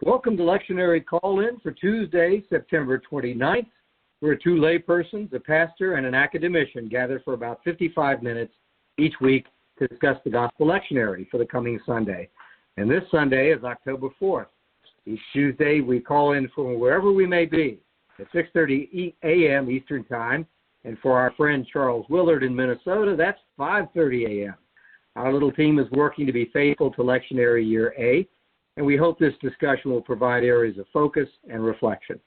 Welcome to Lectionary Call-In for Tuesday, September 29th, where two laypersons, a pastor, and an academician gather for about 55 minutes each week to discuss the Gospel Lectionary for the coming Sunday. And this Sunday is October 4th. Each Tuesday, we call in from wherever we may be at 6:30 a.m. Eastern Time. And for our friend Charles Willard in Minnesota, that's 5:30 a.m. Our little team is working to be faithful to Lectionary Year A, and we hope this discussion will provide areas of focus and reflection.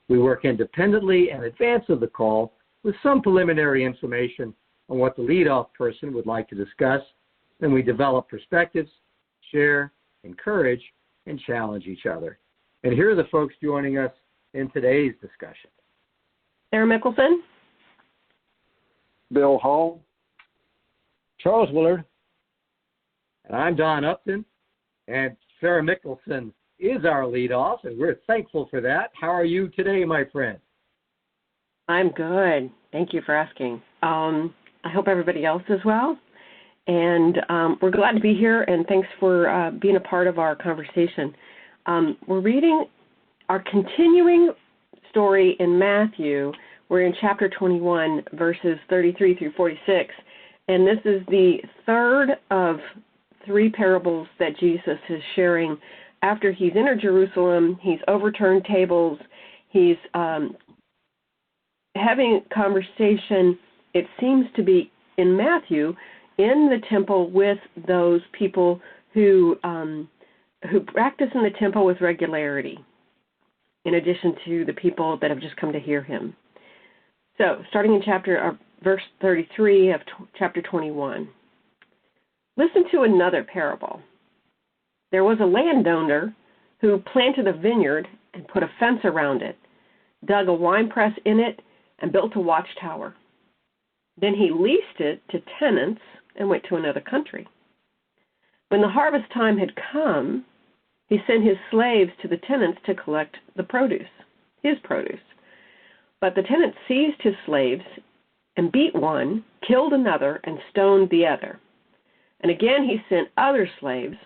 We work independently in advance of the call with some preliminary information on what the leadoff person would like to discuss. Then we develop perspectives, share, encourage, and challenge each other. And here are the folks joining us in today's discussion. Sara Mickelson. Bill Hall. Charles Willard. And I'm Don Upton. And Sara Mickelson is our leadoff, and we're thankful for that. How are you today, my friend? I'm good. Thank you for asking. I hope everybody else is well. And we're glad to be here, and thanks for being a part of our conversation. We're reading our continuing story in Matthew. We're in chapter 21, verses 33 through 46. And this is the third of three parables that Jesus is sharing after he's entered Jerusalem. He's overturned tables. He's having a conversation, it seems to be in Matthew, in the temple with those people who practice in the temple with regularity, in addition to the people that have just come to hear him. So, starting in verse 33 of chapter 21. Listen to another parable. There was a landowner who planted a vineyard and put a fence around it, dug a winepress in it, and built a watchtower. Then he leased it to tenants and went to another country. When the harvest time had come, he sent his slaves to the tenants to collect his produce. But the tenants seized his slaves and beat one, killed another, and stoned the other. And again he sent other slaves,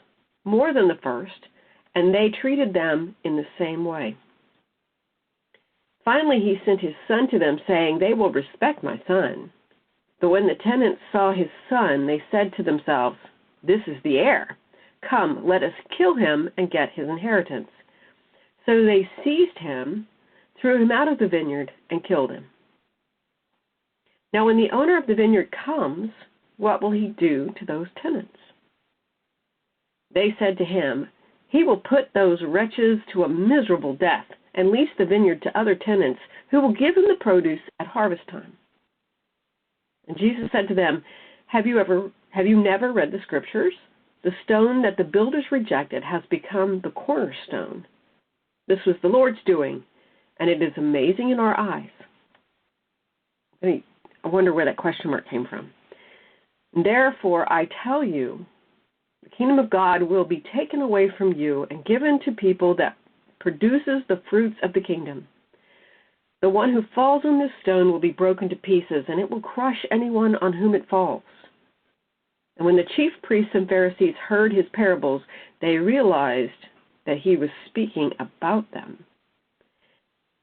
more than the first, and they treated them in the same way. Finally he sent his son to them, saying, "They will respect my son." But when the tenants saw his son, they said to themselves, "This is the heir. Come, let us kill him and get his inheritance." So they seized him, threw him out of the vineyard, and killed him. Now when the owner of the vineyard comes, what will he do to those tenants? They said to him, "He will put those wretches to a miserable death and lease the vineyard to other tenants who will give him the produce at harvest time." And Jesus said to them, Have you never read the scriptures? The stone that the builders rejected has become the cornerstone. This was the Lord's doing, and it is amazing in our eyes. I wonder where that question mark came from. Therefore, I tell you, the kingdom of God will be taken away from you and given to people that produces the fruits of the kingdom. The one who falls on this stone will be broken to pieces, and it will crush anyone on whom it falls. And when the chief priests and Pharisees heard his parables, they realized that he was speaking about them.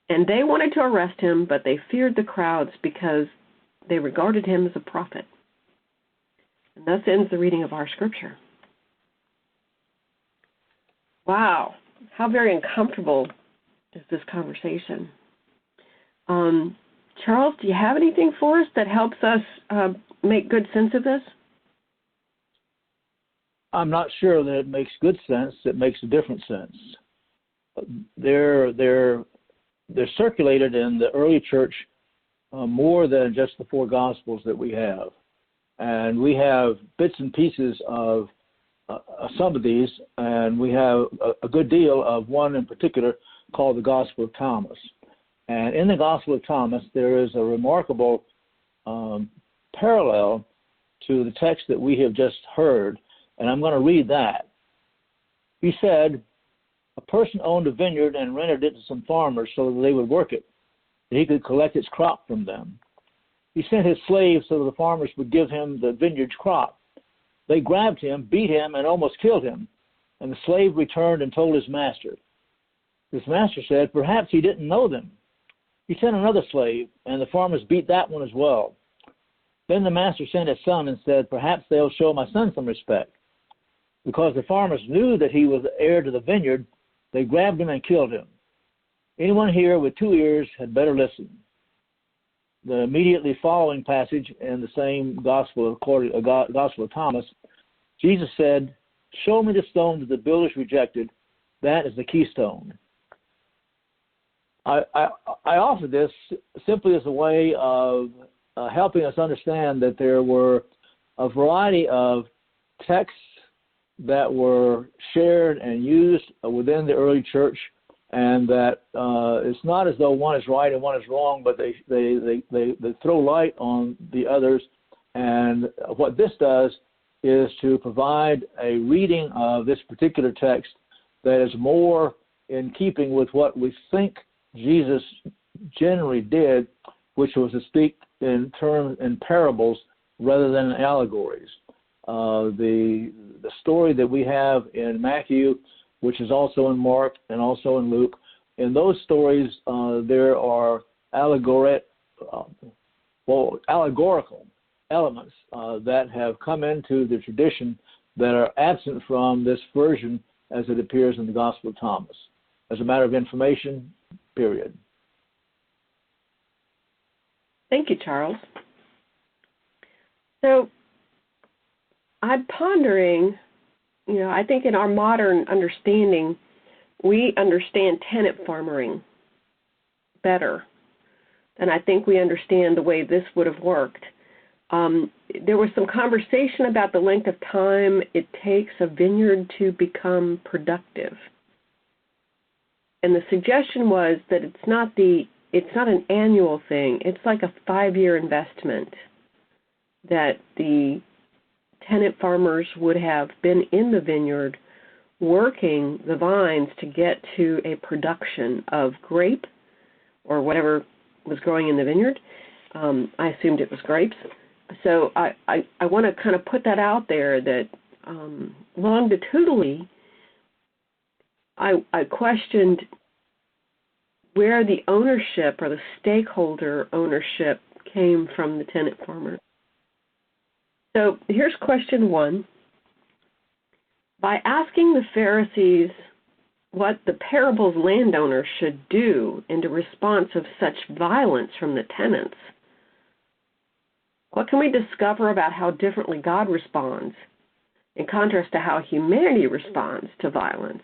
And they wanted to arrest him, but they feared the crowds because they regarded him as a prophet. And thus ends the reading of our scripture. Wow, how very uncomfortable is this conversation. Charles, do you have anything for us that helps us make good sense of this? I'm not sure that it makes good sense. It makes a different sense. They're circulated in the early church more than just the four Gospels that we have. And we have bits and pieces of some of these, and we have a good deal of one in particular called the Gospel of Thomas. And in the Gospel of Thomas, there is a remarkable parallel to the text that we have just heard, and I'm going to read that. He said, "A person owned a vineyard and rented it to some farmers so that they would work it, that he could collect its crop from them. He sent his slaves so that the farmers would give him the vineyard's crop. They grabbed him, beat him, and almost killed him. And the slave returned and told his master. His master said, perhaps he didn't know them. He sent another slave, and the farmers beat that one as well. Then the master sent his son and said, perhaps they'll show my son some respect. Because the farmers knew that he was the heir to the vineyard, they grabbed him and killed him. Anyone here with 2 ears had better listen. The immediately following passage in the same gospel of Thomas, Jesus said, show me the stone that the builders rejected. That is the keystone. I offer this simply as a way of helping us understand that there were a variety of texts that were shared and used within the early church, and that it's not as though one is right and one is wrong, but they throw light on the others. And what this does is to provide a reading of this particular text that is more in keeping with what we think Jesus generally did, which was to speak in parables rather than allegories. The story that we have in Matthew, which is also in Mark and also in Luke, in those stories there are allegorical elements that have come into the tradition that are absent from this version as it appears in the Gospel of Thomas, as a matter of information, period. Thank you, Charles. So I'm pondering, I think in our modern understanding, we understand tenant farming better than I think we understand the way this would have worked. There was some conversation about the length of time it takes a vineyard to become productive. And the suggestion was that it's not an annual thing. It's like a 5-year investment that the tenant farmers would have been in the vineyard working the vines to get to a production of grape or whatever was growing in the vineyard. I assumed it was grapes. So I want to kind of put that out there that longitudinally, I questioned where the ownership or the stakeholder ownership came from the tenant farmer. So here's question 1. By asking the Pharisees what the parable's landowners should do in the response of such violence from the tenants, what can we discover about how differently God responds in contrast to how humanity responds to violence?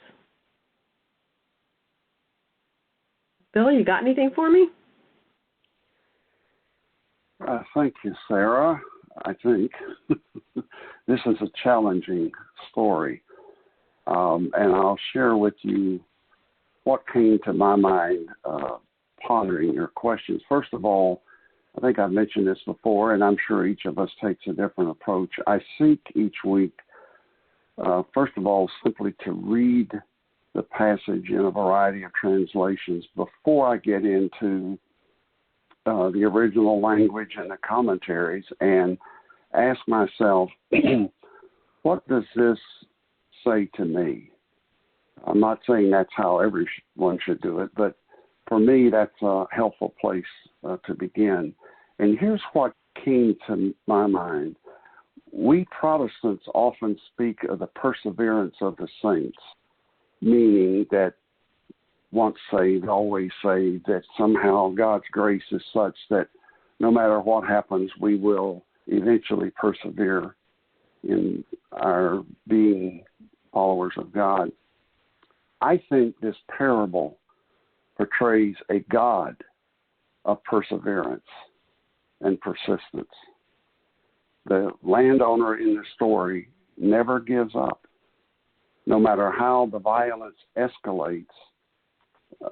Bill, you got anything for me? Thank you, Sarah. I think this is a challenging story, and I'll share with you what came to my mind pondering your questions. First of all, I think I've mentioned this before, and I'm sure each of us takes a different approach. I seek each week, first of all, simply to read the passage in a variety of translations before I get into the original language and the commentaries, and ask myself, what does this say to me? I'm not saying that's how everyone should do it, but for me, that's a helpful place to begin. And here's what came to my mind. We Protestants often speak of the perseverance of the saints, meaning that once saved, always saved, that somehow God's grace is such that no matter what happens, we will eventually persevere in our being followers of God. I think this parable portrays a God of perseverance and persistence. The landowner in the story never gives up. No matter how the violence escalates,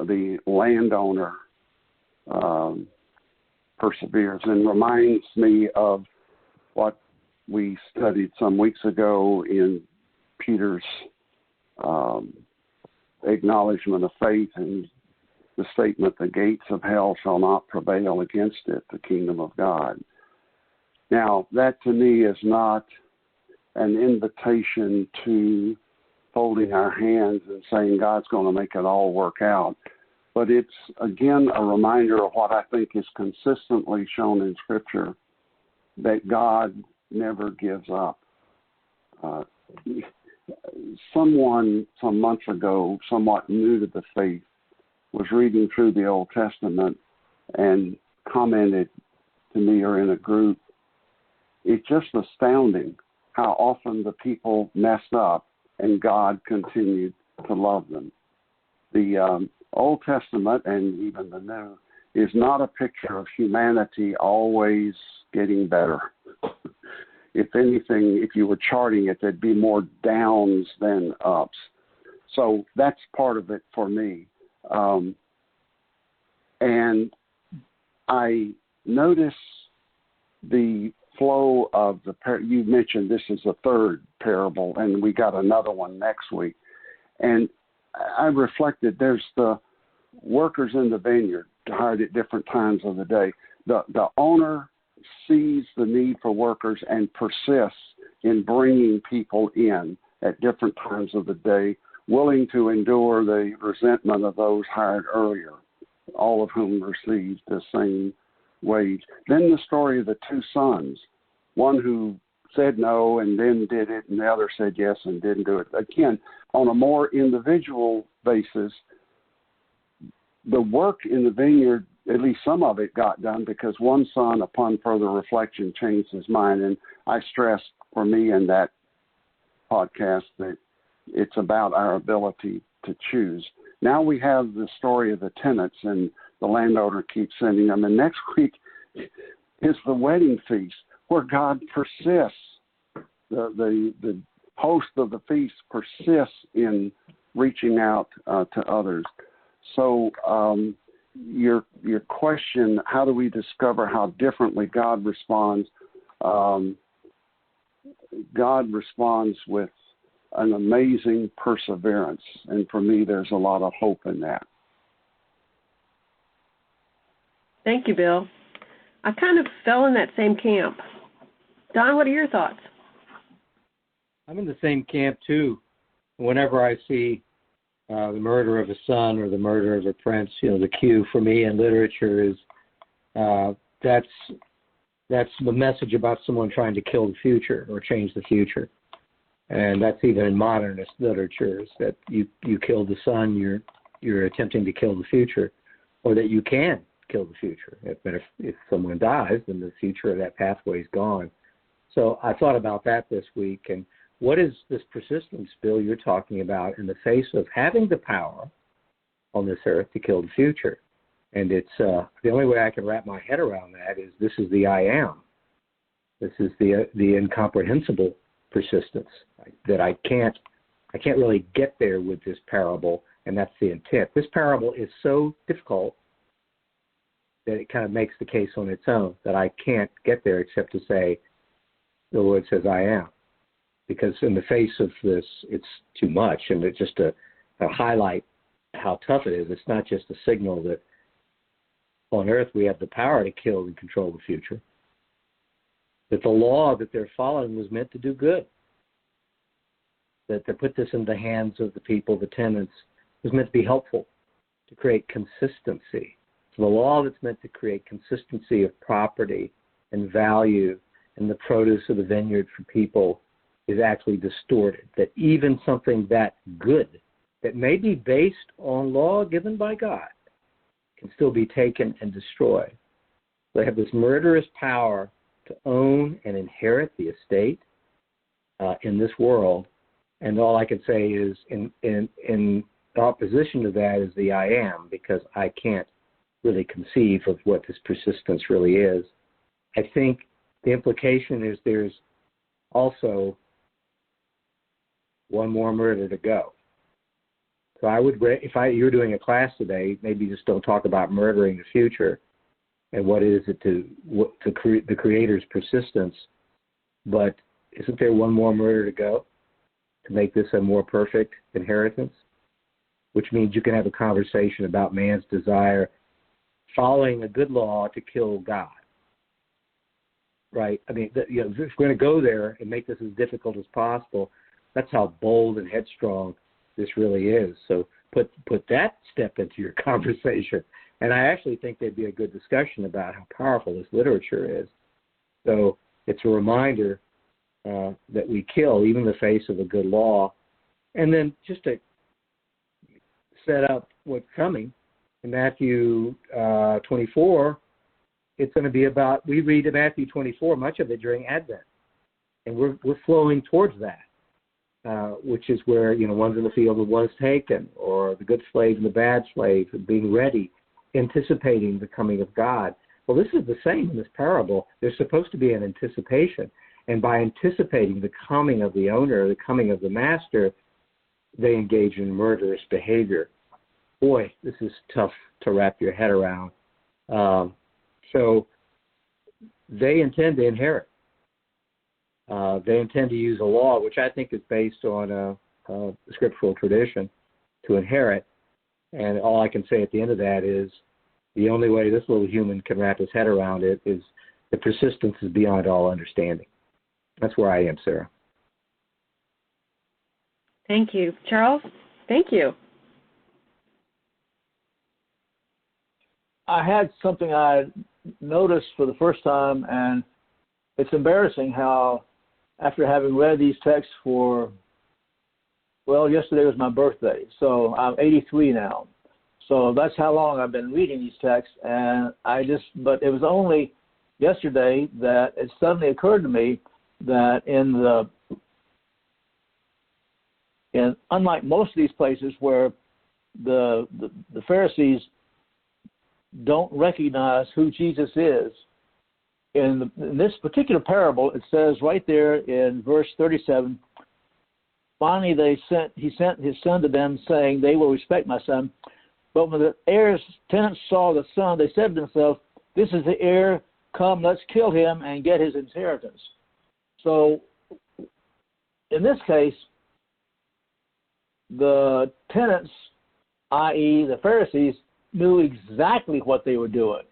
the landowner perseveres, and reminds me of what we studied some weeks ago in Peter's acknowledgement of faith and the statement, the gates of hell shall not prevail against it, the kingdom of God. Now, that to me is not an invitation to folding our hands and saying God's going to make it all work out. But it's, again, a reminder of what I think is consistently shown in Scripture, that God never gives up. Someone some months ago, somewhat new to the faith, was reading through the Old Testament and commented to me or in a group, it's just astounding how often the people messed up and God continued to love them. The Old Testament and even the New is not a picture of humanity always getting better. If anything, if you were charting it, there'd be more downs than ups. So that's part of it for me. And I notice the flow of you mentioned this is the third parable, and we got another one next week. And I reflected, there's the workers in the vineyard hired at different times of the day. The owner sees the need for workers and persists in bringing people in at different times of the day, willing to endure the resentment of those hired earlier, all of whom received the same wage. Then the story of the two sons, one who said no and then did it, and the other said yes and didn't do it. Again, on a more individual basis, the work in the vineyard, at least some of it got done because one son, upon further reflection, changed his mind. And I stressed for me in that podcast that it's about our ability to choose. Now we have the story of the tenants, and the landowner keeps sending them. And next week is the wedding feast, where God persists. The host of the feast persists in reaching out to others. So your question, how do we discover how differently God responds? God responds with an amazing perseverance. And for me, there's a lot of hope in that. Thank you, Bill. I kind of fell in that same camp. Don, what are your thoughts? I'm in the same camp, too. Whenever I see the murder of a son or the murder of a prince, the cue for me in literature is that's the message about someone trying to kill the future or change the future. And that's even in modernist literature, is that you kill the son, you're attempting to kill the future, or that you can kill the future. But if someone dies, then the future of that pathway is gone. So I thought about that this week, and what is this persistence, Bill, you're talking about in the face of having the power on this earth to kill the future? And it's the only way I can wrap my head around that is this is the I am. This is the incomprehensible persistence that I can't really get there with this parable, and that's the intent. This parable is so difficult that it kind of makes the case on its own, that I can't get there except to say, the Lord says I am. Because in the face of this, it's too much. And it's just to highlight how tough it is. It's not just a signal that on earth we have the power to kill and control the future. That the law that they're following was meant to do good. That to put this in the hands of the people, the tenants, was meant to be helpful, to create consistency. So the law that's meant to create consistency of property and value and the produce of the vineyard for people is actually distorted. That even something that good, that may be based on law given by God, can still be taken and destroyed. They have this murderous power to own and inherit the estate in this world. And all I can say is in opposition to that is the I am, because I can't really conceive of what this persistence really is. I think the implication is there's also one more murder to go. So I would, you're doing a class today, maybe just don't talk about murdering the future and what is it to create the Creator's persistence, but isn't there one more murder to go to make this a more perfect inheritance? Which means you can have a conversation about man's desire following a good law to kill God. Right? I mean, if we're going to go there and make this as difficult as possible, That's how bold and headstrong this really is. So put that step into your conversation. And I actually think there'd be a good discussion about how powerful this literature is. So it's a reminder that we kill even in the face of a good law. And then just to set up what's coming, in Matthew 24, it's going to be about, we read in Matthew 24, much of it during Advent. And we're flowing towards that, which is where, one's in the field and one's taken, or the good slave and the bad slave, and being ready, anticipating the coming of God. Well, this is the same in this parable. There's supposed to be an anticipation. And by anticipating the coming of the owner, the coming of the master, they engage in murderous behavior. Boy, this is tough to wrap your head around. So they intend to inherit. They intend to use a law, which I think is based on a scriptural tradition, to inherit. And all I can say at the end of that is the only way this little human can wrap his head around it is the persistence is beyond all understanding. That's where I am, Sarah. Thank you. Charles, thank you. I had something I noticed for the first time, and it's embarrassing how, after having read these texts for, yesterday was my birthday, so I'm 83 now. So that's how long I've been reading these texts, and but it was only yesterday that it suddenly occurred to me that unlike most of these places where the Pharisees don't recognize who Jesus is, in this particular parable, it says right there in verse 37, finally he sent his son to them, saying, they will respect my son. But when the heir's tenants saw the son, they said to themselves, this is the heir, come, let's kill him and get his inheritance. So in this case, the tenants, i.e. the Pharisees, knew exactly what they were doing.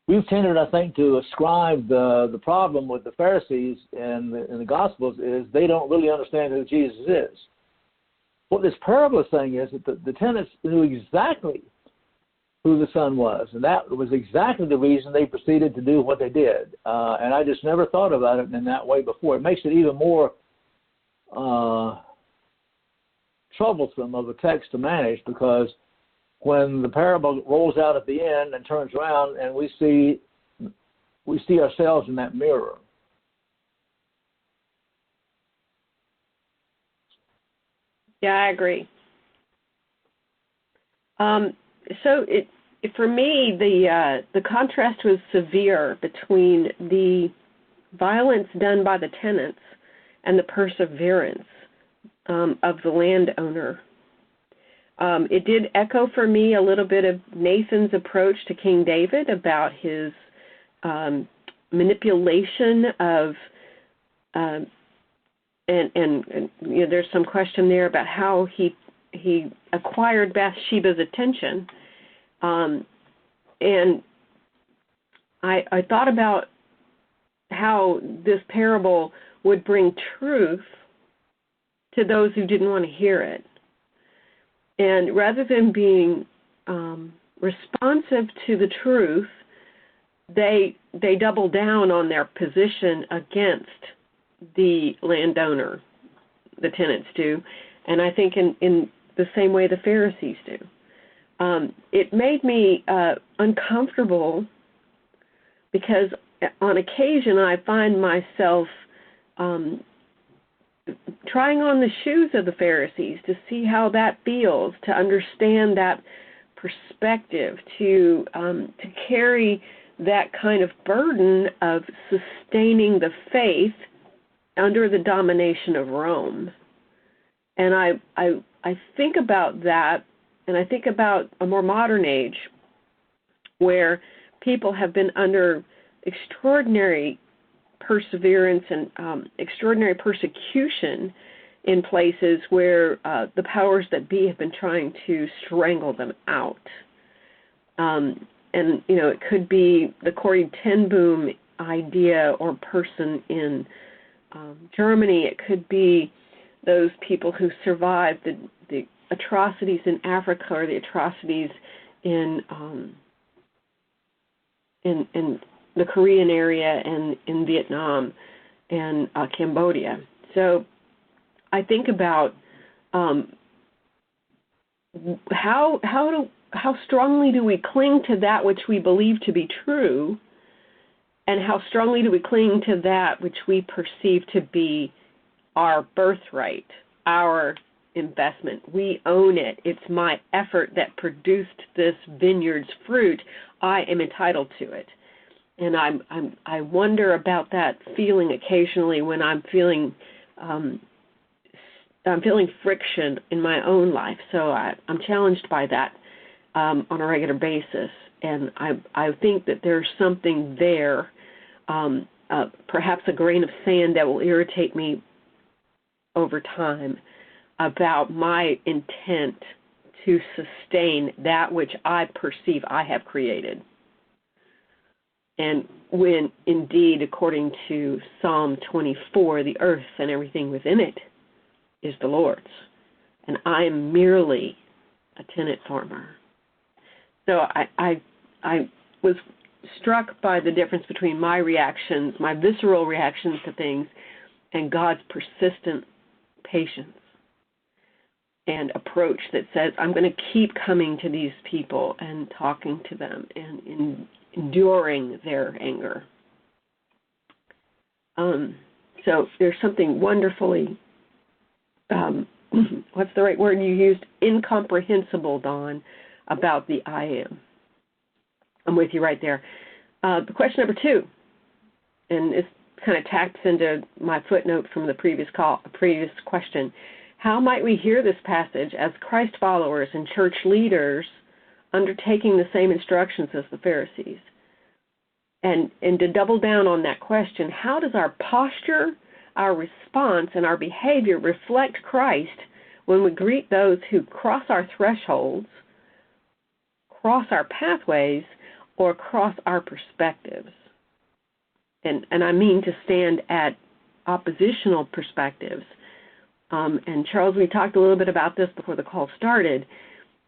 We've tended, I think, to ascribe the problem with the Pharisees in the Gospels is they don't really understand who Jesus is. What this parable is saying is that the tenants knew exactly who the Son was, and that was exactly the reason they proceeded to do what they did. And I just never thought about it in that way before. It makes it even more troublesome of a text to manage, because when the parable rolls out at the end and turns around and we see ourselves in that mirror. Yeah, I agree. For me, the contrast was severe between the violence done by the tenants and the perseverance of the landowner. It did echo for me a little bit of Nathan's approach to King David about his manipulation of, and there's some question there about how he acquired Bathsheba's attention, and I thought about how this parable would bring truth to those who didn't want to hear it. And rather than being responsive to the truth, they double down on their position against the landowner, the tenants do, and I think in the same way the Pharisees do. It made me uncomfortable because on occasion I find myself trying on the shoes of the Pharisees to see how that feels, to understand that perspective, to carry that kind of burden of sustaining the faith under the domination of Rome. And I think about that, and I think about a more modern age where people have been under extraordinary perseverance and extraordinary persecution in places where the powers that be have been trying to strangle them out. And, it could be the Corrie ten Boom idea or person in Germany. It could be those people who survived the atrocities in Africa or the atrocities in the Korean area and in Vietnam and Cambodia. So I think about how strongly do we cling to that which we believe to be true, and how strongly do we cling to that which we perceive to be our birthright, our investment. We own it. It's my effort that produced this vineyard's fruit. I am entitled to it. And I wonder about that feeling occasionally when I'm feeling friction in my own life. So I'm challenged by that on a regular basis. And I think that there's something there, perhaps a grain of sand that will irritate me over time, about my intent to sustain that which I perceive I have created. And when indeed, according to Psalm 24, the earth and everything within it is the Lord's, and I am merely a tenant farmer. So I was struck by the difference between my reactions, my visceral reactions to things, and God's persistent patience and approach that says, I'm going to keep coming to these people and talking to them and enduring their anger. So there's something wonderfully, what's the right word you used? Incomprehensible, Don, about the I am. I'm with you right there. The question number 2, and this kind of taps into my footnote from the previous question. How might we hear this passage as Christ followers and church leaders undertaking the same instructions as the Pharisees? And to double down on that question, how does our posture, our response, and our behavior reflect Christ when we greet those who cross our thresholds, cross our pathways, or cross our perspectives? And I mean to stand at oppositional perspectives. And Charles, we talked a little bit about this before the call started.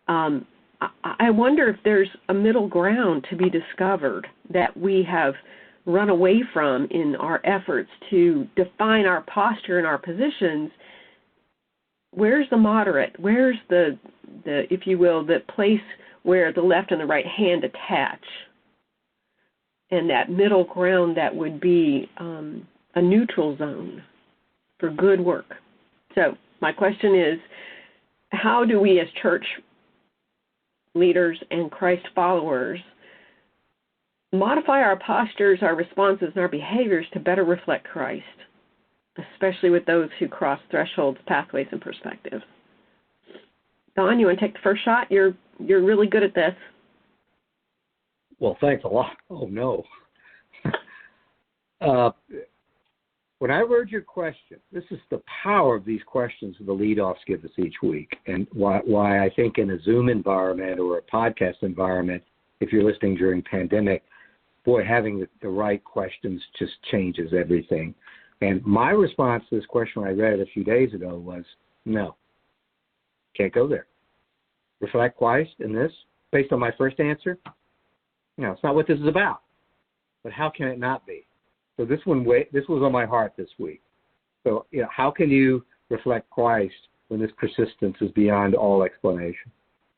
I wonder if there's a middle ground to be discovered that we have run away from in our efforts to define our posture and our positions. Where's the moderate? Where's the if you will, the place where the left and the right hand attach? And that middle ground that would be a neutral zone for good work. So my question is, how do we as church leaders and Christ followers modify our postures, our responses, and our behaviors to better reflect Christ, especially with those who cross thresholds, pathways, and perspectives? Don, you want to take the first shot? You're really good at this. Well, thanks a lot. Oh, no. When I heard your question, this is the power of these questions the leadoffs give us each week, and why I think in a Zoom environment or a podcast environment, if you're listening during pandemic, boy, having the right questions just changes everything. And my response to this question I read a few days ago was, no, can't go there. Reflect Christ in this, based on my first answer? No, it's not what this is about. But how can it not be? So this was on my heart this week. So, how can you reflect Christ when this persistence is beyond all explanation?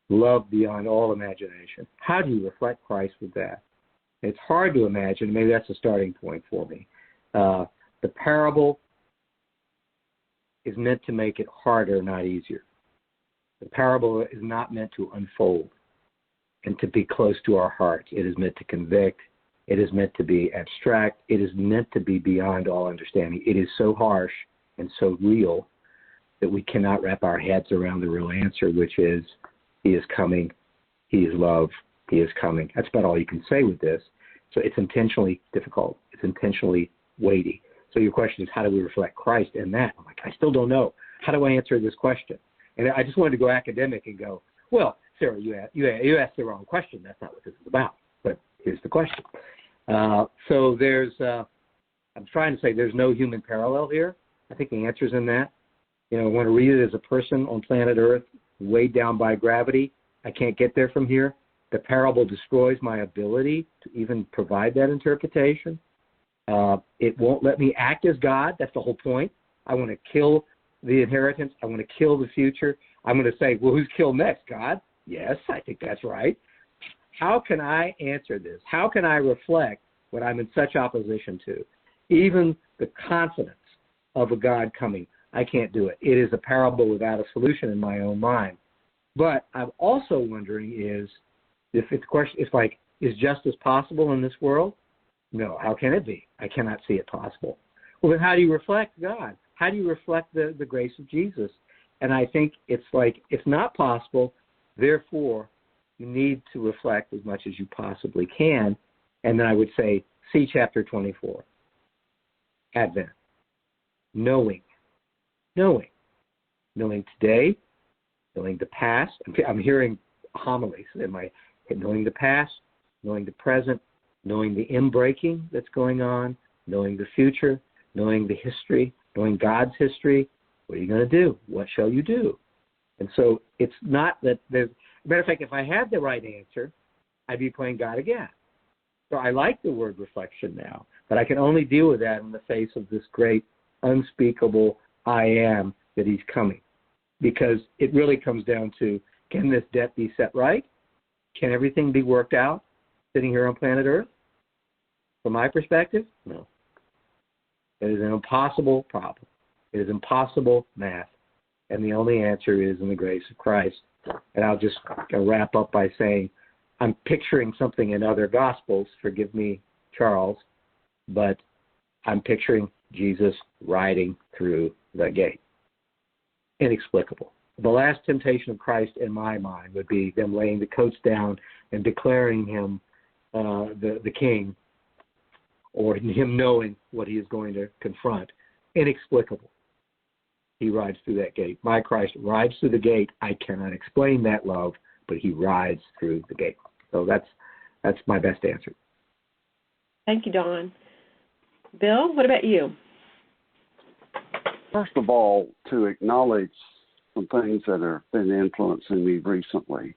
Love beyond all imagination. How do you reflect Christ with that? It's hard to imagine. Maybe that's a starting point for me. The parable is meant to make it harder, not easier. The parable is not meant to unfold and to be close to our hearts. It is meant to convict. It is meant to be abstract. It is meant to be beyond all understanding. It is so harsh and so real that we cannot wrap our heads around the real answer, which is, He is coming. He is love. He is coming. That's about all you can say with this. So it's intentionally difficult. It's intentionally weighty. So your question is, how do we reflect Christ in that? I'm like, I still don't know. How do I answer this question? And I just wanted to go academic and go, well, Sarah, you asked the wrong question. That's not what this is about. But here's the question. So there's, I'm trying to say there's no human parallel here. I think the answer's in that. I want to read it as a person on planet Earth, weighed down by gravity. I can't get there from here. The parable destroys my ability to even provide that interpretation. It won't let me act as God. That's the whole point. I want to kill the inheritance. I want to kill the future. I'm going to say, well, who's killed next? God? Yes, I think that's right. How can I answer this? How can I reflect what I'm in such opposition to? Even the confidence of a God coming, I can't do it. It is a parable without a solution in my own mind. But I'm also wondering is justice possible in this world? No. How can it be? I cannot see it possible. Well, then how do you reflect God? How do you reflect the grace of Jesus? And I think it's not possible. Therefore, you need to reflect as much as you possibly can. And then I would say, see chapter 24, Advent. Knowing today, knowing the past. I'm hearing homilies in my head. Knowing the past, knowing the present, knowing the inbreaking that's going on, knowing the future, knowing the history, knowing God's history. What are you going to do? What shall you do? And so it's not that there's, matter of fact, if I had the right answer, I'd be playing God again. So I like the word reflection now, but I can only deal with that in the face of this great unspeakable I am that he's coming. Because it really comes down to, can this debt be set right? Can everything be worked out sitting here on planet Earth? From my perspective, no. It is an impossible problem. It is impossible math. And the only answer is in the grace of Christ. And I'll just wrap up by saying, I'm picturing something in other Gospels, forgive me, Charles, but I'm picturing Jesus riding through the gate. Inexplicable. The last temptation of Christ in my mind would be them laying the coats down and declaring him the king, or him knowing what he is going to confront. Inexplicable. He rides through that gate. My Christ rides through the gate. I cannot explain that love, but he rides through the gate. So that's my best answer. Thank you, Don. Bill, what about you? First of all, to acknowledge some things that have been influencing me recently.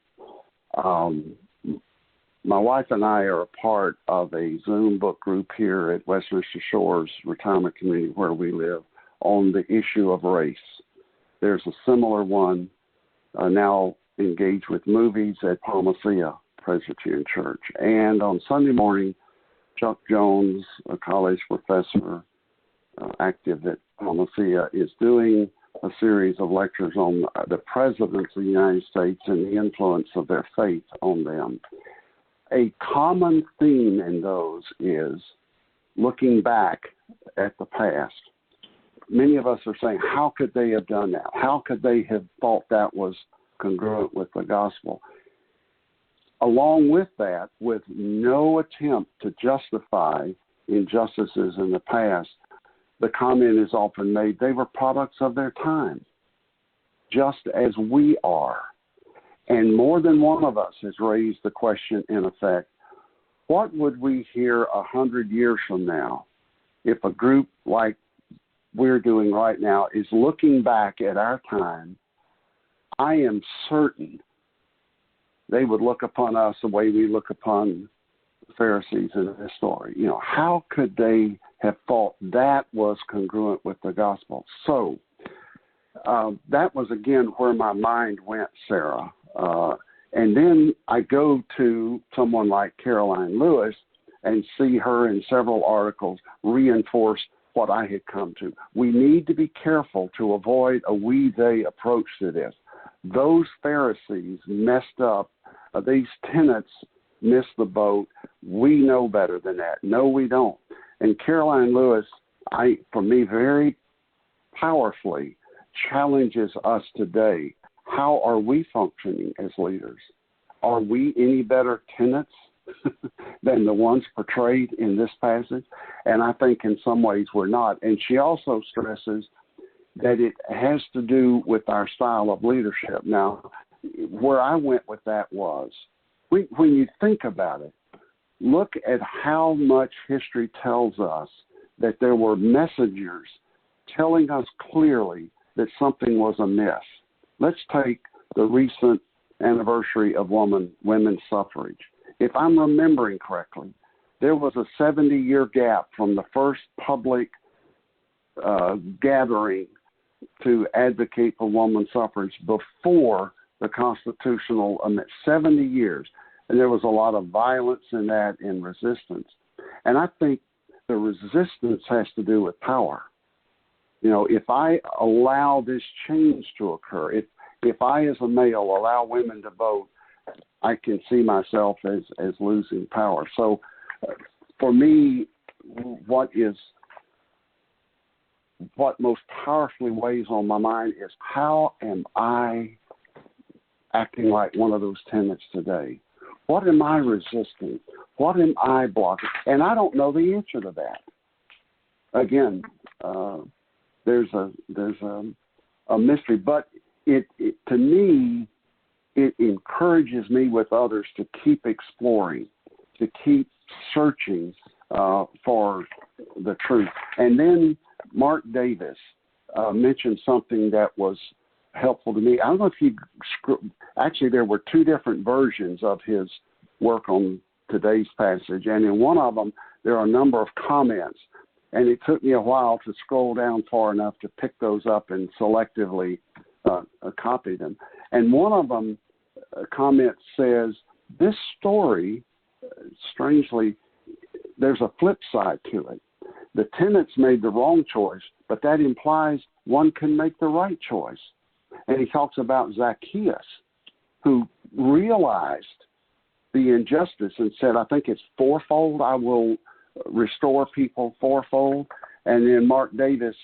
My wife and I are a part of a Zoom book group here at Westminster Shores Retirement Community where we live on the issue of race. There's a similar one now engaged with movies at Palmacia Presbyterian Church. And on Sunday morning, Chuck Jones, a college professor active at Palmacia, is doing a series of lectures on the presidents of the United States and the influence of their faith on them. A common theme in those is looking back at the past. Many of us are saying, how could they have done that? How could they have thought that was congruent with the gospel? Along with that, with no attempt to justify injustices in the past, the comment is often made, they were products of their time, just as we are. And more than one of us has raised the question, in effect, what would we hear 100 years from now if a group like we're doing right now is looking back at our time? I am certain they would look upon us the way we look upon the Pharisees in this story. You know, how could they have thought that was congruent with the gospel? So that was, again, where my mind went, Sarah. And then I go to someone like Caroline Lewis and see her in several articles reinforce what I had come to. We need to be careful to avoid a we-they approach to this. Those Pharisees messed up. These tenants missed the boat. We know better than that. No, we don't. And Caroline Lewis, for me, very powerfully challenges us today. How are we functioning as leaders? Are we any better tenants than the ones portrayed in this passage? And I think in some ways we're not. And she also stresses that it has to do with our style of leadership. Now, where I went with that was, when you think about it, look at how much history tells us that there were messengers telling us clearly that something was amiss. Let's take the recent anniversary of women's suffrage. If I'm remembering correctly, there was a 70-year gap from the first public gathering to advocate for women's suffrage before the constitutional amendment. 70 years. And there was a lot of violence in that and resistance. And I think the resistance has to do with power. You know, if I allow this change to occur, if I as a male allow women to vote, I can see myself as losing power. So for me, what most powerfully weighs on my mind is, how am I acting like one of those tenants today? What am I resisting? What am I blocking? And I don't know the answer to that. Again, there's a mystery, but it to me, it encourages me with others to keep exploring, to keep searching for the truth. And then Mark Davis mentioned something that was helpful to me. I don't know if actually there were two different versions of his work on today's passage, and in one of them there are a number of comments, and it took me a while to scroll down far enough to pick those up and selectively copy them. And one of them comment says, this story, strangely, there's a flip side to it. The tenants made the wrong choice, but that implies one can make the right choice. And he talks about Zacchaeus, who realized the injustice and said, I think it's fourfold, I will restore people fourfold. And then Mark Davis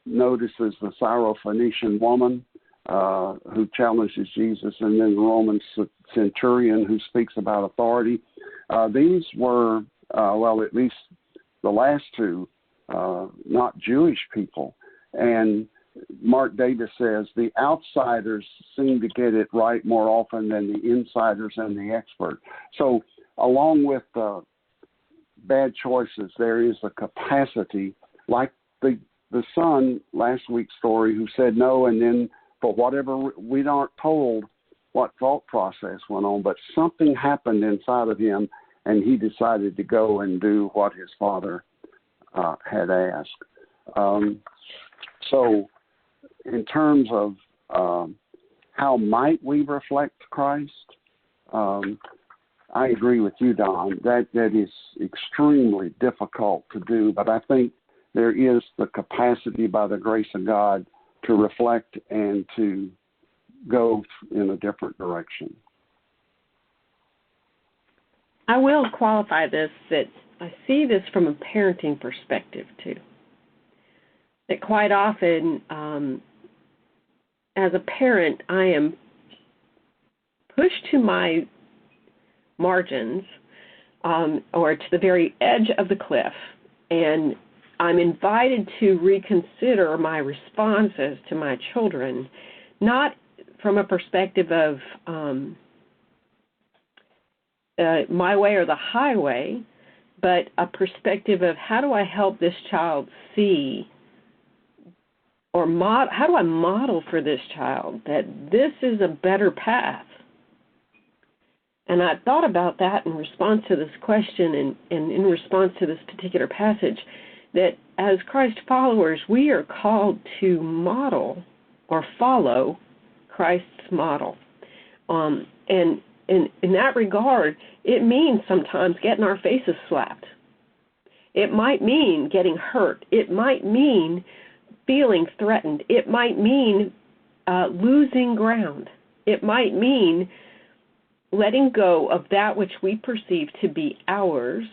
notices the Syrophoenician woman who challenges Jesus, and then the Roman centurion who speaks about authority. These were, at least the last two, not Jewish people. And Mark Davis says the outsiders seem to get it right more often than the insiders and the expert. So along with bad choices, there is a capacity, like the son, last week's story, who said no, and then for whatever, we aren't told what thought process went on, but something happened inside of him, and he decided to go and do what his father had asked. So in terms of how might we reflect Christ, I agree with you, Don. That is extremely difficult to do, but I think there is the capacity by the grace of God to reflect and to go in a different direction. I will qualify this that I see this from a parenting perspective too. That quite often, as a parent, I am pushed to my margins or to the very edge of the cliff, and I'm invited to reconsider my responses to my children, not from a perspective of my way or the highway, but a perspective of how do I help this child see, or how do I model for this child that this is a better path? And I thought about that in response to this question and in response to this particular passage, that as Christ followers, we are called to model or follow Christ's model. And in that regard, it means sometimes getting our faces slapped. It might mean getting hurt. It might mean feeling threatened. It might mean losing ground. It might mean letting go of that which we perceive to be ours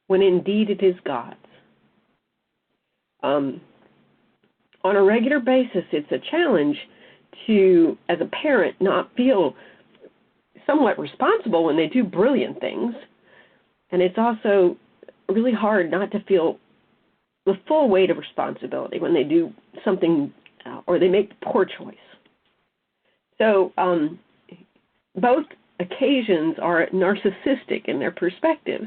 when indeed it is God's. On a regular basis, it's a challenge to, as a parent, not feel somewhat responsible when they do brilliant things. And it's also really hard not to feel the full weight of responsibility when they do something or they make a poor choice. So both occasions are narcissistic in their perspectives.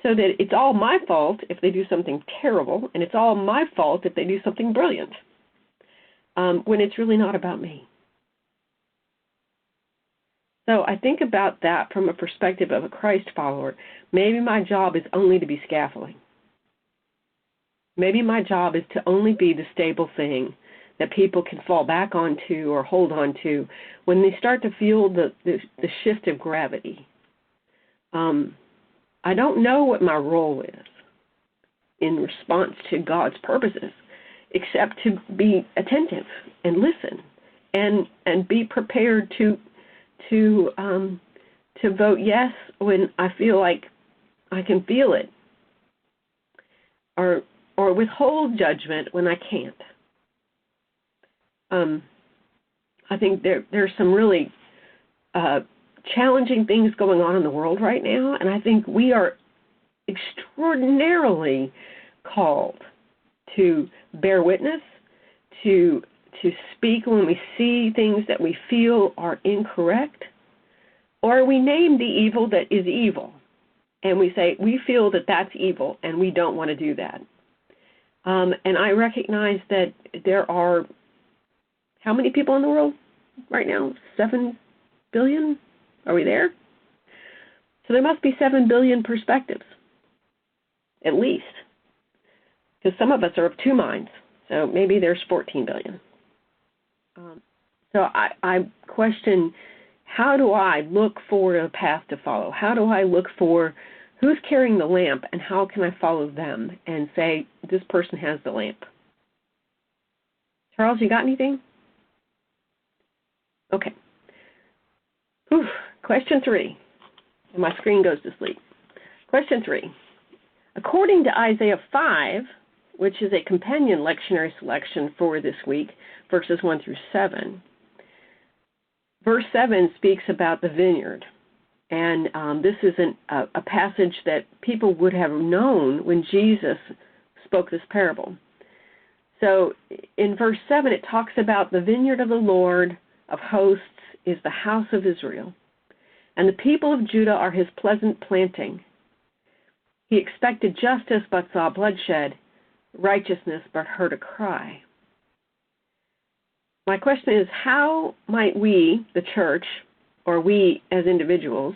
so that it's all my fault if they do something terrible, and it's all my fault if they do something brilliant, when it's really not about me. So I think about that from a perspective of a Christ follower. Maybe my job is only to be scaffolding. Maybe my job is to only be the stable thing that people can fall back onto or hold on to when they start to feel the shift of gravity. I don't know what my role is in response to God's purposes, except to be attentive and listen and be prepared to vote yes when I feel like I can feel it, or withhold judgment when I can't. I think there's some really challenging things going on in the world right now, and I think we are extraordinarily called to bear witness, to speak when we see things that we feel are incorrect, or we name the evil that is evil, and we say we feel that that's evil and we don't want to do that. And I recognize that there are, how many people in the world right now? 7 billion? Are we there? So there must be 7 billion perspectives, at least, because some of us are of two minds. So maybe there's 14 billion. So I question, how do I look for a path to follow? How do I look for who's carrying the lamp, and how can I follow them and say, this person has the lamp? Charles, you got anything? Okay. Whew. Question 3. And my screen goes to sleep. Question 3. According to Isaiah 5, which is a companion lectionary selection for this week, verses 1 through 7, verse 7 speaks about the vineyard. And this is a passage that people would have known when Jesus spoke this parable. So in verse 7, it talks about the vineyard of the Lord of hosts is the house of Israel, and the people of Judah are his pleasant planting. He expected justice but saw bloodshed, righteousness but heard a cry. My question is, how might we, the church, or we as individuals,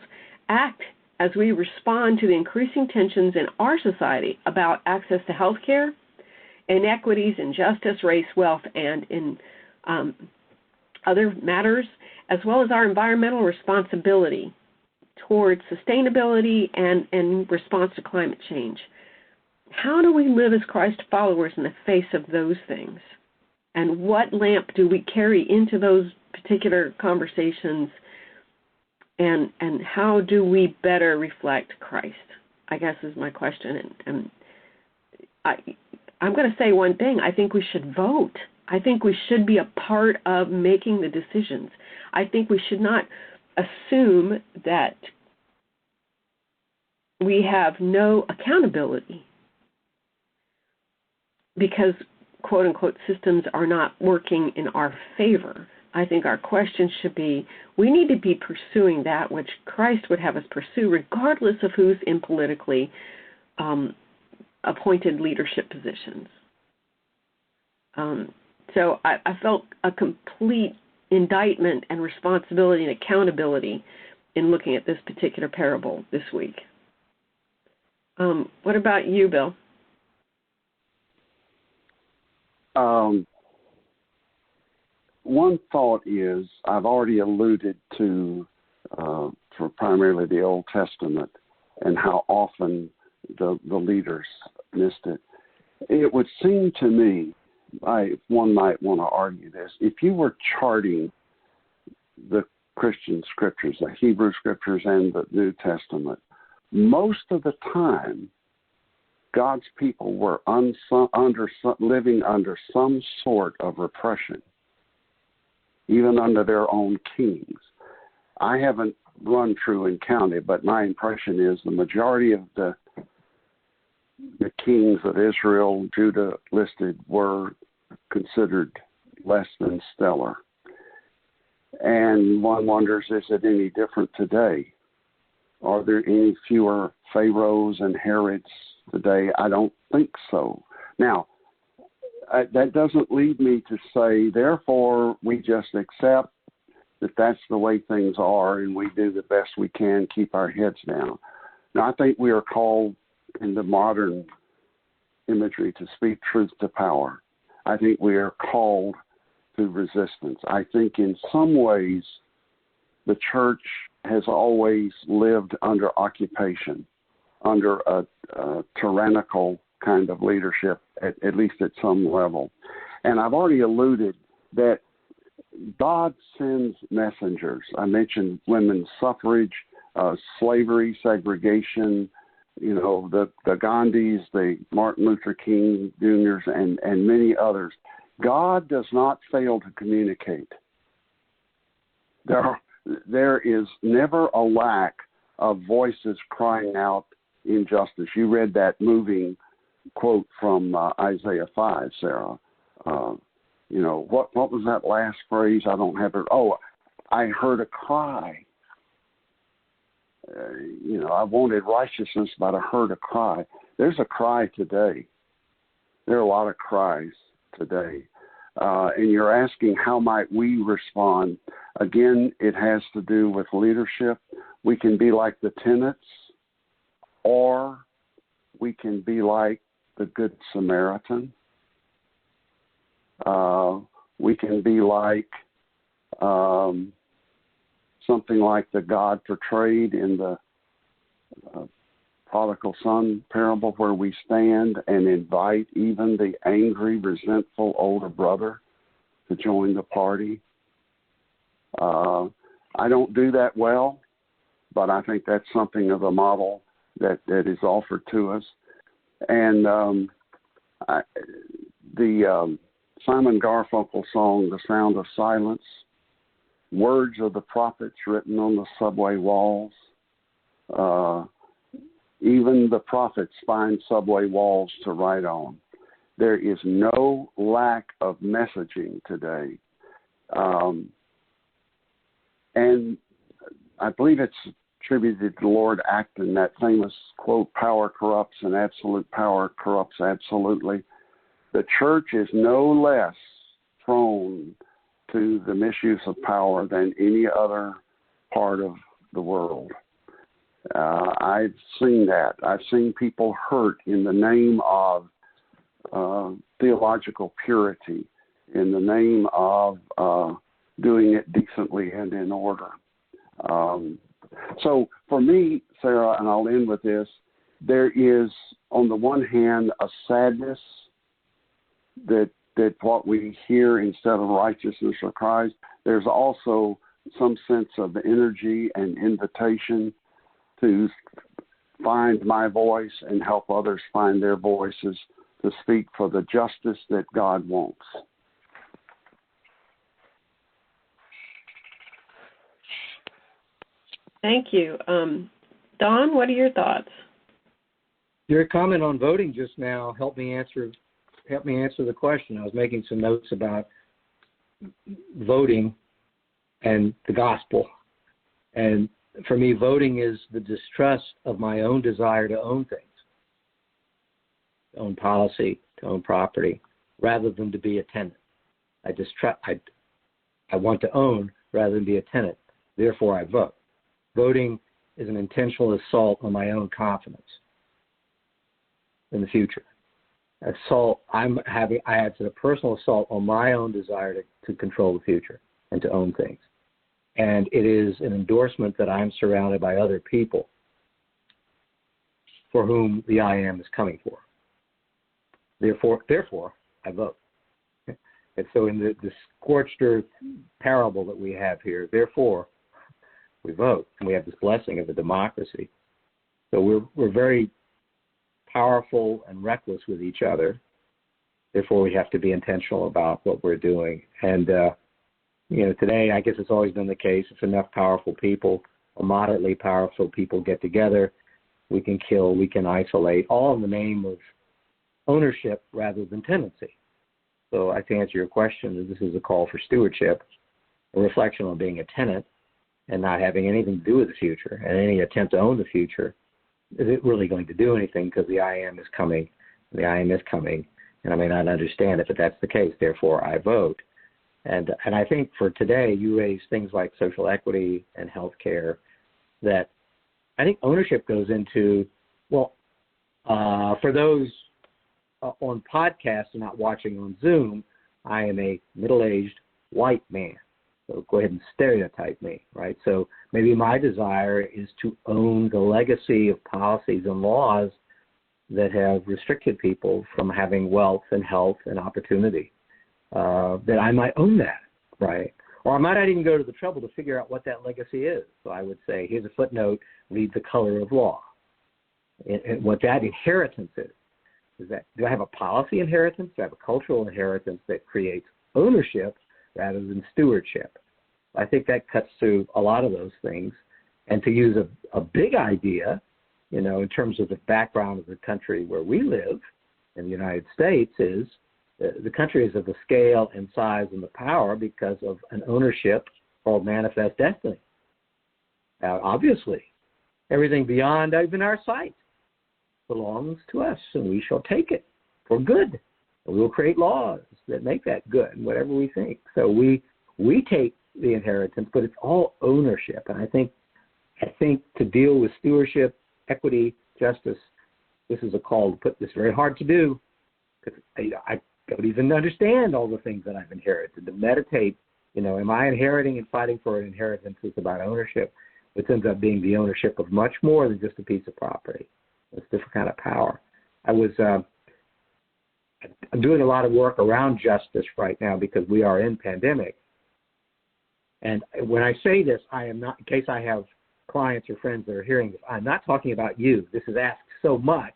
act as we respond to the increasing tensions in our society about access to health care, inequities, injustice, race, wealth, and in other matters, as well as our environmental responsibility towards sustainability and in response to climate change? How do we live as Christ followers in the face of those things? And what lamp do we carry into those particular conversations? And how do we better reflect Christ, I guess, is my question. And I'm going to say one thing. I think we should vote. I think we should be a part of making the decisions. I think we should not assume that we have no accountability because, quote-unquote, systems are not working in our favor. I think our question should be, we need to be pursuing that which Christ would have us pursue, regardless of who's in politically appointed leadership positions. So I felt a complete indictment and responsibility and accountability in looking at this particular parable this week. What about you, Bill? One thought is, I've already alluded to, for primarily the Old Testament, and how often the leaders missed it. It would seem to me, one might want to argue this, if you were charting the Christian scriptures, the Hebrew scriptures and the New Testament, most of the time, God's people were living under some sort of repression, even under their own kings. I haven't run through and counted, but my impression is the majority of the kings of Israel, Judah listed, were considered less than stellar. And one wonders, is it any different today? Are there any fewer Pharaohs and Herods today? I don't think so. Now, that doesn't lead me to say, therefore, we just accept that that's the way things are and we do the best we can, keep our heads down. Now, I think we are called in the modern imagery to speak truth to power. I think we are called to resistance. I think in some ways the church has always lived under occupation, under a tyrannical kind of leadership, at least at some level. And I've already alluded that God sends messengers. I mentioned women's suffrage, slavery, segregation, the Gandhis, the Martin Luther King Jr.'s, and many others. God does not fail to communicate. There is never a lack of voices crying out injustice. You read that moving quote from Isaiah 5, Sarah. What was that last phrase? I don't have it. Oh, I heard a cry. I wanted righteousness, but I heard a cry. There's a cry today. There are a lot of cries today. And you're asking how might we respond. Again, it has to do with leadership. We can be like the tenants, or we can be like the Good Samaritan. We can be like something like the God portrayed in the prodigal son parable, where we stand and invite even the angry, resentful older brother to join the party. I don't do that well, but I think that's something of a model that is offered to us. And the Simon Garfunkel song, The Sound of Silence, words of the prophets written on the subway walls. Even the prophets find subway walls to write on. There is no lack of messaging today. And I believe it's attributed to Lord Acton, that famous quote, power corrupts and absolute power corrupts absolutely. The church is no less prone to the misuse of power than any other part of the world. I've seen that. I've seen people hurt in the name of theological purity, in the name of doing it decently and in order. So for me, Sarah, and I'll end with this, there is, on the one hand, a sadness that what we hear instead of righteousness or Christ, there's also some sense of energy and invitation to find my voice and help others find their voices to speak for the justice that God wants. Thank you. Don, what are your thoughts? Your comment on voting just now helped me answer the question. I was making some notes about voting and the gospel. And for me, voting is the distrust of my own desire to own things, to own policy, to own property, rather than to be a tenant. I want to own rather than be a tenant. Therefore, I vote. Voting is an intentional assault on my own confidence in the future. I had a personal assault on my own desire to control the future and to own things. And it is an endorsement that I'm surrounded by other people for whom the I am is coming for. Therefore, I vote. And so in the scorched earth parable that we have here, therefore, we vote. And we have this blessing of a democracy. So we're very powerful and reckless with each other. Therefore, we have to be intentional about what we're doing. And, today, I guess it's always been the case. If enough powerful people or moderately powerful people get together, we can kill, we can isolate, all in the name of ownership rather than tenancy. So to answer your question, this is a call for stewardship, a reflection on being a tenant, and not having anything to do with the future and any attempt to own the future, is it really going to do anything? Because the I am is coming. The I am is coming, and I may not understand it, but that's the case. Therefore, I vote. And I think for today, you raise things like social equity and health care that I think ownership goes into, well, for those on podcasts and not watching on Zoom, I am a middle-aged white man. So go ahead and stereotype me, right? So maybe my desire is to own the legacy of policies and laws that have restricted people from having wealth and health and opportunity, that I might own that, right? Or I might not even go to the trouble to figure out what that legacy is. So I would say, here's a footnote, read The Color of Law. And what that inheritance is that, do I have a policy inheritance? Do I have a cultural inheritance that creates ownership rather than stewardship? I think that cuts through a lot of those things. And to use a big idea, in terms of the background of the country where we live in the United States, is the country is of the scale and size and the power because of an ownership called manifest destiny. Now, obviously, everything beyond even our sight belongs to us, and we shall take it for good. And we will create laws that make that good, whatever we think. So we take the inheritance, but it's all ownership. And I think to deal with stewardship, equity, justice, this is a call to put this very hard to do, because I don't even understand all the things that I've inherited. To meditate, am I inheriting and fighting for an inheritance is about ownership, which ends up being the ownership of much more than just a piece of property. It's a different kind of power. I'm doing a lot of work around justice right now because we are in pandemic. And when I say this, I am not, in case I have clients or friends that are hearing this, I'm not talking about you. This is asked so much.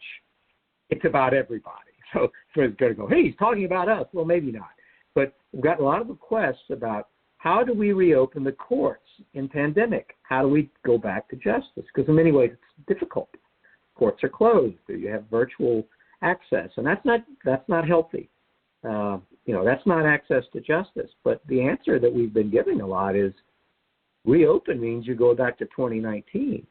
It's about everybody. So it's going to go, hey, he's talking about us. Well, maybe not. But we've got a lot of requests about how do we reopen the courts in pandemic? How do we go back to justice? Because in many ways it's difficult. Courts are closed. You have virtual access, and that's not healthy. That's not access to justice. But the answer that we've been giving a lot is reopen means you go back to 2019.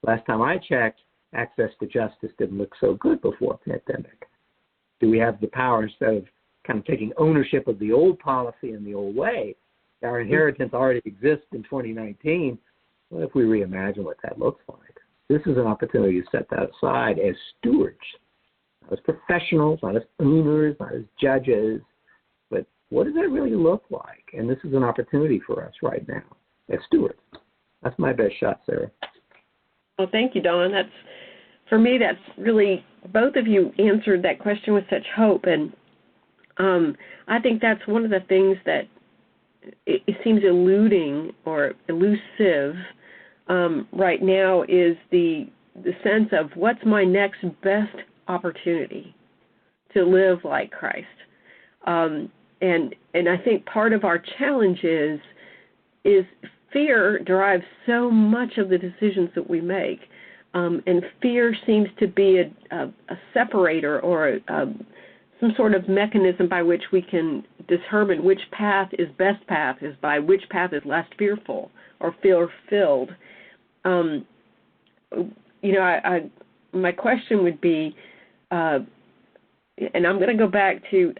Last time I checked, access to justice didn't look so good before pandemic. Do we have the power, instead of kind of taking ownership of the old policy and the old way, our inheritance already exists in 2019? What if we reimagine what that looks like? This is an opportunity to set that aside as stewards, not as professionals, not as owners, not as judges, but what does that really look like? And this is an opportunity for us right now as stewards. That's my best shot, Sarah. Well, thank you, Don. For me, that's really, both of you answered that question with such hope, and I think that's one of the things that it seems eluding or elusive right now is the sense of what's my next best opportunity to live like Christ. And I think part of our challenge is fear drives so much of the decisions that we make. And fear seems to be a separator or some sort of mechanism by which we can determine which path is best path, is by which path is less fearful or fear-filled. My question would be, and I'm going to go back to,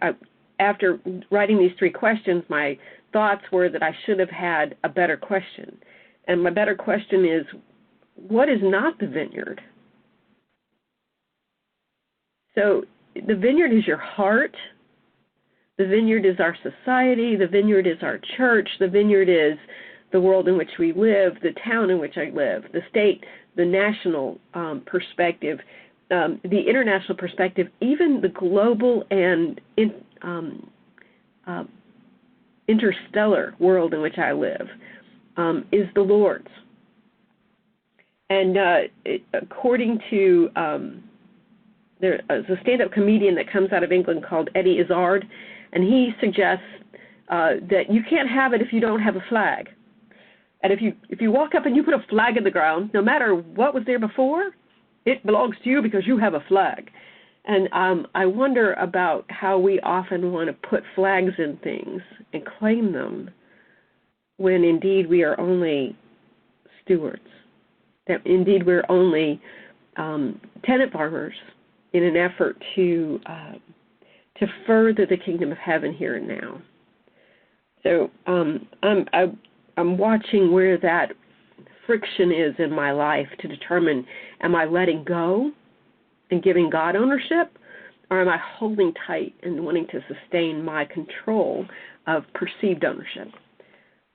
after writing these three questions, my thoughts were that I should have had a better question. And my better question is, what is not the vineyard? So the vineyard is your heart. The vineyard is our society. The vineyard is our church. The vineyard is the world in which we live, the town in which I live, the state, the national perspective, the international perspective, even the global and interstellar world in which I live is the Lord's. And according to there's a stand-up comedian that comes out of England called Eddie Izzard, and he suggests that you can't have it if you don't have a flag. And if you walk up and you put a flag in the ground, no matter what was there before, it belongs to you because you have a flag. And I wonder about how we often want to put flags in things and claim them when indeed we are only stewards. That indeed we're only tenant farmers in an effort to further the kingdom of heaven here and now. So I'm watching where that friction is in my life to determine, am I letting go and giving God ownership, or am I holding tight and wanting to sustain my control of perceived ownership?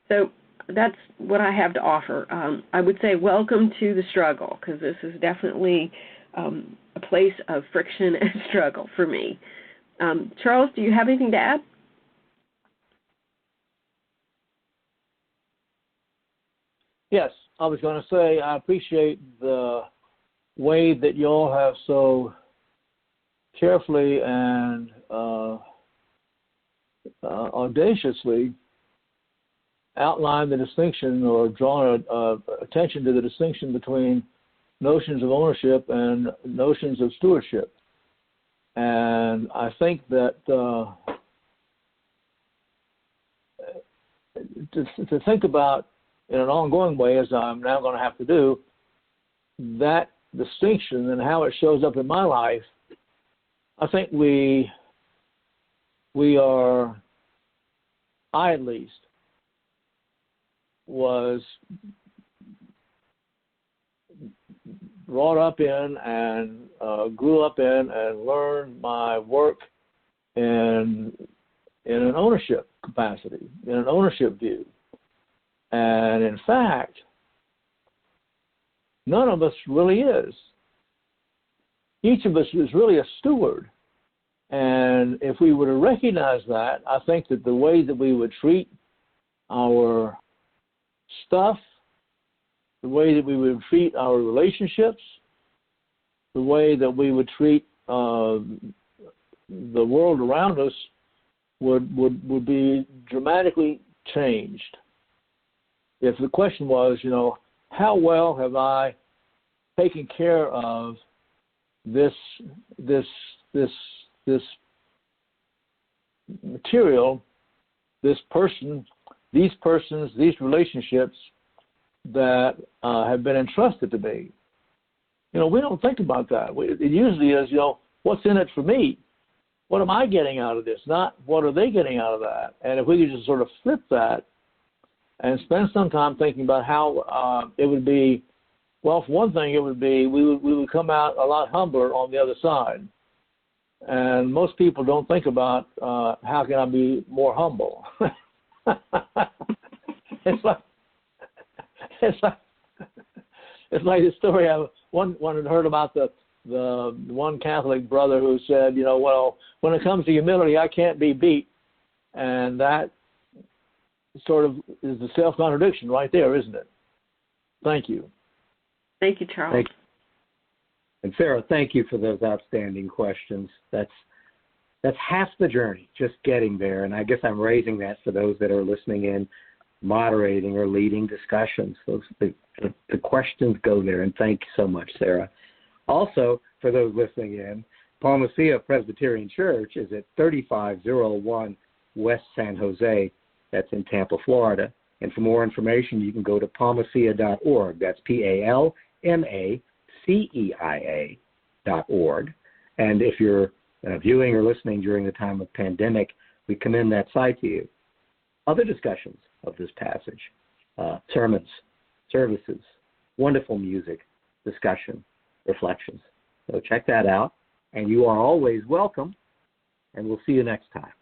So that's what I have to offer. I would say welcome to the struggle, because this is definitely a place of friction and struggle for me. Charles, do you have anything to add? Yes, I was going to say I appreciate the way that you all have so carefully and audaciously outlined the distinction or drawn attention to the distinction between notions of ownership and notions of stewardship. And I think that to think about in an ongoing way, as I'm now going to have to do, that distinction and how it shows up in my life, I think I at least, was brought up in and grew up in and learned my work in an ownership capacity, in an ownership view. And in fact, none of us really is. Each of us is really a steward. And if we were to recognize that, I think that the way that we would treat our stuff, the way that we would treat our relationships, the way that we would treat the world around us would be dramatically changed. If the question was, how well have I taken care of this material, this person, these persons, these relationships that have been entrusted to me. We don't think about that. It usually is, what's in it for me? What am I getting out of this? Not what are they getting out of that? And if we could just sort of flip that and spend some time thinking about how it would be, well, for one thing, it would be we would come out a lot humbler on the other side. And most people don't think about how can I be more humble. It's like the story one had heard about the one Catholic brother who said, well, when it comes to humility, I can't be beat, and that sort of is the self-contradiction right there, isn't it? Thank you. Thank you, Charles. Thank you. And Sarah, thank you for those outstanding questions. That's half the journey, just getting there. And I guess I'm raising that for those that are listening in, moderating or leading discussions. The questions go there. And thank you so much, Sarah. Also, for those listening in, Palmacia Presbyterian Church is at 3501 West San Jose. That's in Tampa, Florida. And for more information, you can go to palmacia.org. That's PALMACEIA.org. And if you're viewing or listening during the time of pandemic, we commend that site to you. Other discussions of this passage, sermons, services, wonderful music, discussion, reflections. So check that out. And you are always welcome. And we'll see you next time.